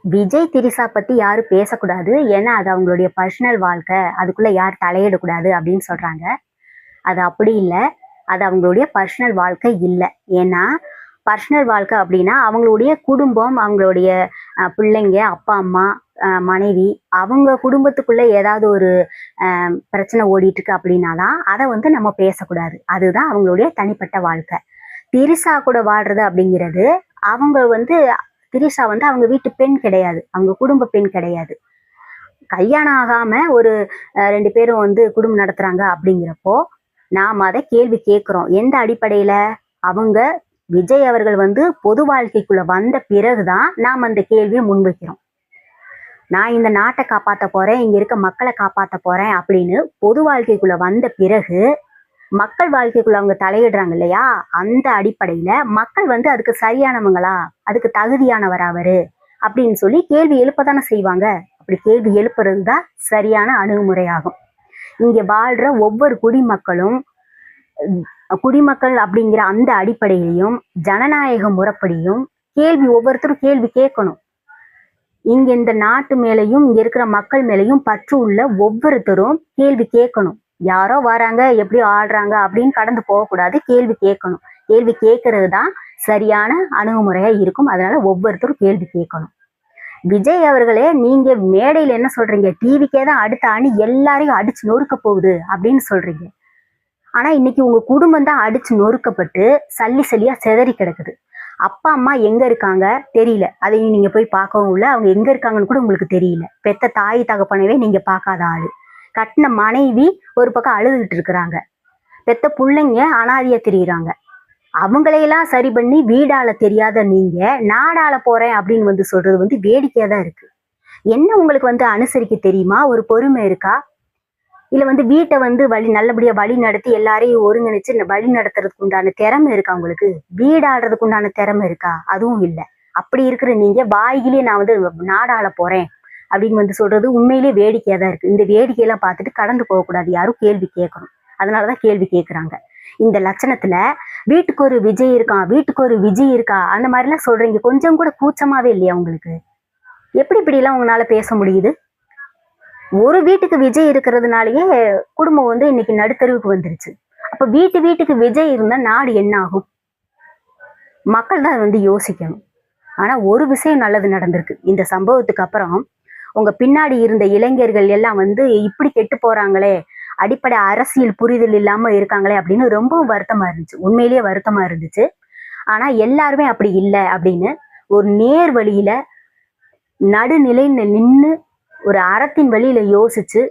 விஜய், திரிஷா பத்தி யாரும் பேசக்கூடாது. ஏன்னா, அது அவங்களுடைய பர்சனல் வாழ்க்கை. அதுக்குள்ள யார் தலையிடக்கூடாது அப்படின்னு சொல்றாங்க. அது அப்படி இல்ல. அது அவங்களுடைய பர்சனல் வாழ்க்கை இல்ல. ஏன்னா, பர்சனல் வாழ்க்கை அப்படின்னா, அவங்களுடைய குடும்பம், அவங்களுடைய பிள்ளைங்க, அப்பா, அம்மா, மனைவி, அவங்க குடும்பத்துக்குள்ள ஏதாவது ஒரு பிரச்சனை ஓடிட்டு இருக்கு அப்படின்னா தான், அத வந்து நம்ம பேசக்கூடாது. அதுதான் அவங்களுடைய தனிப்பட்ட வாழ்க்கை. திரிஷா கூட வாழ்றது அப்படிங்கிறது, அவங்க வந்து திரிஷா வந்து அவங்க வீட்டு பெண் கிடையாது. அவங்க குடும்ப பெண் கிடையாது. கல்யாணம் ஆகாம ஒரு 2 பேரும் வந்து குடும்பம் நடத்துறாங்க அப்படிங்கிறப்போ, நாம அத கேள்வி கேட்கிறோம். எந்த அடிப்படையில? அவங்க விஜய் அவர்கள் வந்து பொது வாழ்க்கைக்குள்ள வந்த பிறகு தான் நாம அந்த கேள்விய முன்வைக்கிறோம். நான் இந்த நாட்ட காப்பாத்த போறேன், இங்க இருக்க மக்கள காப்பாத்த போறேன் அப்படின்னு பொது வாழ்க்கைக்குள்ள வந்த பிறகு, மக்கள் வாழ்க்கைக்குள்ள அவங்க தலையிடுறாங்க இல்லையா? அந்த அடிப்படையில மக்கள் வந்து அதுக்கு சரியானவங்களா? அதுக்கு தகுதியானவரா அவரு? அப்படின்னு சொல்லி கேள்வி எழுப்பதானே செய்வாங்க. அப்படி கேள்வி எழுப்புறது தான் சரியான அணுகுமுறையாகும். இங்க வாழ்ற ஒவ்வொரு குடிமக்களும் குடிமக்கள் அப்படிங்கிற அந்த அடிப்படையிலையும், ஜனநாயக முறைப்படியும் ஒவ்வொருத்தரும் கேள்வி கேட்கணும். இங்க இந்த நாட்டு மேலையும், இங்க இருக்கிற மக்கள் மேலையும் பற்று உள்ள ஒவ்வொருத்தரும் கேள்வி கேட்கணும். யாரோ வராங்க, எப்படியோ ஆடுறாங்க அப்படின்னு கடந்து போகக்கூடாது. கேள்வி கேட்கணும். கேள்வி கேட்கறது தான் சரியான அணுகுமுறையா இருக்கும். அதனால ஒவ்வொருத்தரும் கேள்வி கேட்கணும். விஜய் அவர்களே, நீங்க மேடையில என்ன சொல்றீங்க? டிவிக்கே தான் அடுத்த அணி எல்லாரையும் அடிச்சு நொறுக்க போகுது அப்படின்னு சொல்றீங்க. ஆனா இன்னைக்கு உங்க குடும்பம் தான் அடிச்சு நொறுக்கப்பட்டு சல்லி சல்லியா சிதறி கிடக்குது. அப்பா அம்மா எங்க இருக்காங்க தெரியல. அதையும் நீங்க போய் பார்க்கவும் இல்ல. அவங்க எங்க இருக்காங்கன்னு கூட உங்களுக்கு தெரியல. பெத்த தாய் தகப்பனவே நீங்க பார்க்காத ஆளு. கட்டின மனைவி ஒரு பக்கம் அழுதுகிட்டு இருக்கிறாங்க. பெத்த பிள்ளைங்க அனாதையா திரியிறாங்க. அவங்களையெல்லாம் சரி பண்ணி வீடால தெரியாத நீங்க நாடால போறேன் அப்படின்னு வந்து சொல்றது வந்து வேடிக்கையா தான் இருக்கு. என்ன உங்களுக்கு வந்து அனுசரிக்க தெரியுமா? ஒரு பொறுமை இருக்கா? இல்ல வந்து வீட்டை வந்து நல்லபடியா வழி நடத்தி எல்லாரையும் ஒருங்கிணைச்சு வழி நடத்துறதுக்கு உண்டான திறமை இருக்கா உங்களுக்கு? வீடாடுறதுக்கு உண்டான திறமை இருக்கா? அதுவும் இல்லை. அப்படி இருக்கிற நீங்க வாயிலே நான் வந்து நாடாள போறேன் அப்படின்னு வந்து சொல்றது உண்மையிலேயே வேடிக்கையா தான் இருக்கு. இந்த வேடிக்கையெல்லாம் பார்த்துட்டு கடந்து போகக்கூடாது. யாரும் கேள்வி கேட்கணும். அதனாலதான் கேள்வி கேட்கறாங்க. இந்த லட்சணத்துல வீட்டுக்கு ஒரு விஜய் இருக்கான், வீட்டுக்கு ஒரு விஜய் இருக்கா, அந்த மாதிரி எல்லாம் சொல்றீங்க. கொஞ்சம் கூட கூச்சமாவே இல்லையா உங்களுக்கு? எப்படி இப்படி எல்லாம் உங்களால பேச முடியுது? ஒரு வீட்டுக்கு விஜய் இருக்கிறதுனாலயே குடும்பம் வந்து இன்னைக்கு நடுத்தருவுக்கு வந்துருச்சு. அப்ப வீட்டுக்கு விஜய் இருந்தா நாடு என்ன ஆகும்? மக்கள் தான் வந்து யோசிக்கணும். ஆனா ஒரு விஷயம் நல்லது நடந்திருக்கு. இந்த சம்பவத்துக்கு அப்புறம் உங்க பின்னாடி இருந்த இளைஞர்கள் எல்லாம் வந்து இப்படி கெட்டு போறாங்களே, அடிப்படை அரசியல் புரிதல் இல்லாம இருக்காங்களே அப்படின்னு ரொம்பவும் வருத்தமா இருந்துச்சு. உண்மையிலேயே வருத்தமா இருந்துச்சு. ஆனா எல்லாருமே அப்படி இல்லை அப்படின்னு ஒரு நேர் வழியில நடுநிலையில நின்று ஒரு அறத்தின் வழியில யோசிச்சு,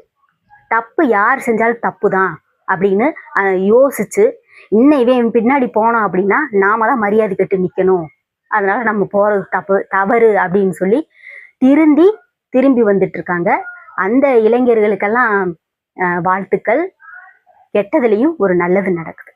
தப்பு யார் செஞ்சாலும் தப்பு தான் அப்படின்னு யோசிச்சு, இன்னும் இவன் பின்னாடி போனோம் அப்படின்னா நாம தான் மரியாதை கட்டு நிக்கணும், அதனால நம்ம போறது தவறு அப்படின்னு சொல்லி திரும்பி வந்துட்டு இருக்காங்க. அந்த இளைஞர்களுக்கெல்லாம் வாழ்த்துக்கள். கெட்டதுலயும் ஒரு நல்லது நடக்குது.